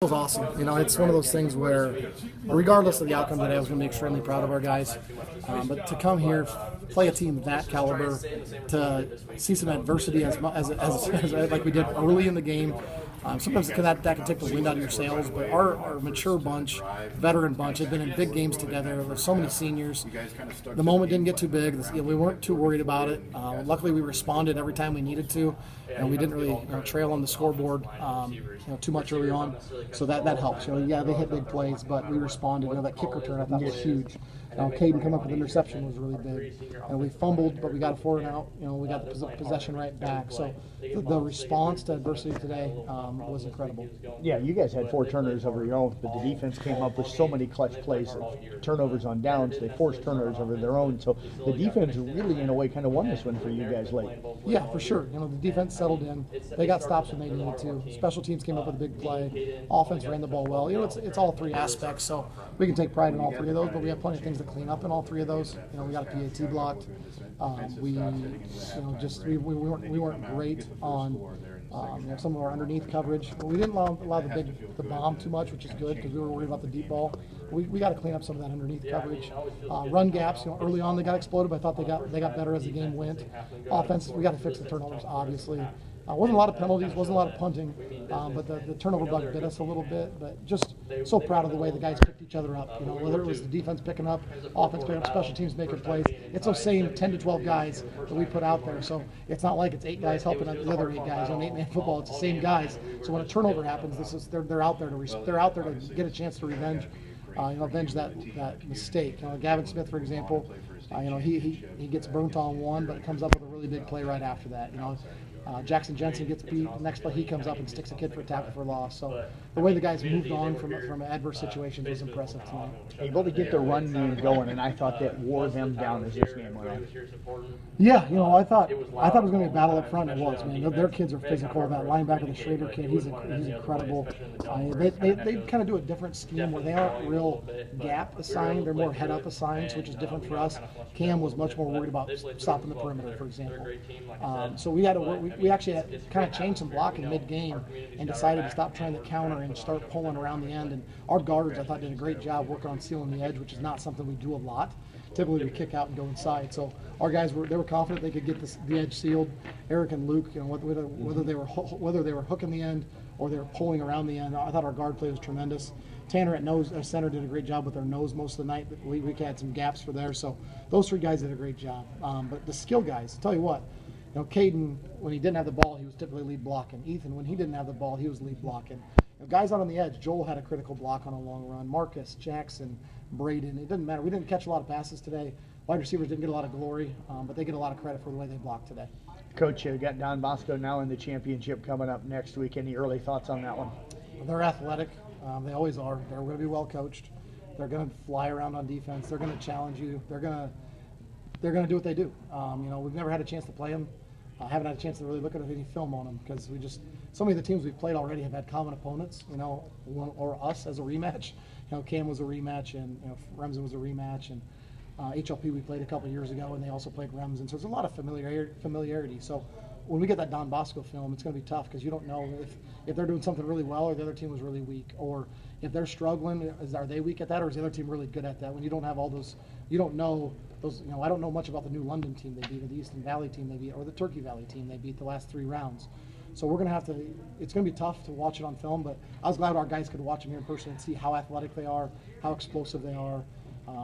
It was awesome. It's one of those things where, regardless of the outcome today, I was going to be extremely proud of our guys. But to come here, play a team of that caliber, to see some adversity as like we did early in the game. Sometimes that can take the wind out of your sails, but our mature bunch, veteran bunch, have been in big games together. There's so many seniors. The moment didn't get too big. We weren't too worried about it. Luckily, we responded every time we needed to, and we didn't really trail on the scoreboard too much early on. So that helps. Yeah, they hit big plays, but we responded. That kick return I thought was huge. Caden coming up with an interception was really big. And we fumbled, but we got a 4-and-out. We got the possession right back. So the response to adversity today was incredible. Yeah, you guys had 4 turnovers over your own, but the defense came up with so many clutch plays, turnovers on downs. They forced turnovers over their own. So the defense really, in a way, kind of won this one for you guys late. Yeah, for sure. The defense settled in. They got stops when they needed to. Special teams came up with a big play. Offense ran the ball well. It's all 3 aspects. So we can take pride in all 3 of those, but we have plenty of things to clean up in all 3 of those. We got a PAT blocked. We weren't great on some of our underneath coverage. We didn't allow the bomb too much, which is good because we were worried about the deep ball. We got to clean up some of that underneath coverage. Run gaps, early on they got exploded, but I thought they got better as the game went. Offense, we got to fix the turnovers, obviously. Wasn't a lot of penalties, wasn't a lot of punting, but the turnover bug bit us a little bit. But just so proud of the way the guys picked each other up. Whether it was the defense picking up, offense picking up, special teams making plays. It's those same 10 to 12 guys that we put out there. So it's not like it's 8 guys helping the other 8 guys on 8-man football. It's the same guys. So when a turnover happens, they're out there to get a chance to avenge that mistake. Gavin Smith, for example, he gets burnt on one, but comes up with a really big play right after that. Jackson Jensen gets beat. The next play he comes up and sticks a kid for a tackle for loss. So the way the guys moved on from adverse situations was impressive tonight. Able to get the run game going, and I thought that wore them down as this game went on. Yeah, I thought it was going to be a battle up front. It was, man. Their kids are physical. That linebacker, the Schrader kid, he's incredible. They kind of do a different scheme where they aren't real gap assigned. They're more head up assigned, which is different for us. Cam was much more worried about stopping the perimeter, for example. So we had to work. We actually had kind of changed some blocking mid-game and decided to stop trying to counter and start pulling around the end. And our guards, I thought, did a great job working on sealing the edge, which is not something we do a lot. Typically, we kick out and go inside. So our guys were confident they could get the edge sealed. Eric and Luke, whether they were hooking the end or they were pulling around the end, I thought our guard play was tremendous. Tanner at center did a great job with their nose most of the night. But we had some gaps for there. So those 3 guys did a great job. But the skill guys, I'll tell you what. Caden, when he didn't have the ball, he was typically lead blocking. Ethan, when he didn't have the ball, he was lead blocking. Guys out on the edge, Joel had a critical block on a long run. Marcus, Jackson, Braden, it doesn't matter. We didn't catch a lot of passes today. Wide receivers didn't get a lot of glory, but they get a lot of credit for the way they blocked today. Coach, you got Don Bosco now in the championship coming up next week. Any early thoughts on that one? They're athletic. They always are. They're going to be well coached. They're going to fly around on defense. They're going to challenge you. They're going to do what they do. We've never had a chance to play them. I haven't had a chance to really look at any film on them because so many of the teams we've played already have had common opponents, or us as a rematch. Cam was a rematch, and Remsen was a rematch, and HLP we played a couple years ago, and they also played Remsen. So there's a lot of familiarity. So when we get that Don Bosco film, it's going to be tough because you don't know if they're doing something really well or the other team was really weak, or if they're struggling, are they weak at that, or is the other team really good at that? When you don't have all those, you don't know those. I don't know much about the new London team they beat, or the Eastern Valley team they beat, or the Turkey Valley team they beat the last 3 rounds. So we're going to have to. It's going to be tough to watch it on film, but I was glad our guys could watch them here in person and see how athletic they are, how explosive they are.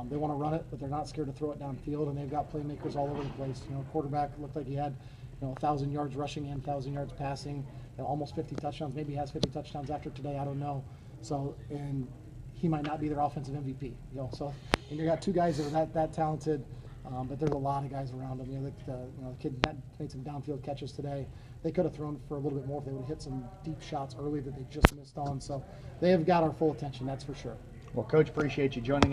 They want to run it, but they're not scared to throw it downfield, and they've got playmakers all over the place. Quarterback looked like he had 1,000 yards rushing and 1,000 yards passing, almost 50 touchdowns. Maybe he has 50 touchdowns after today. I don't know. So, and he might not be their offensive MVP. So, and you got 2 guys that are that talented, but there's a lot of guys around him. The kid made some downfield catches today. They could have thrown for a little bit more if they would have hit some deep shots early that they just missed on. So, they have got our full attention. That's for sure. Well, Coach, appreciate you joining us.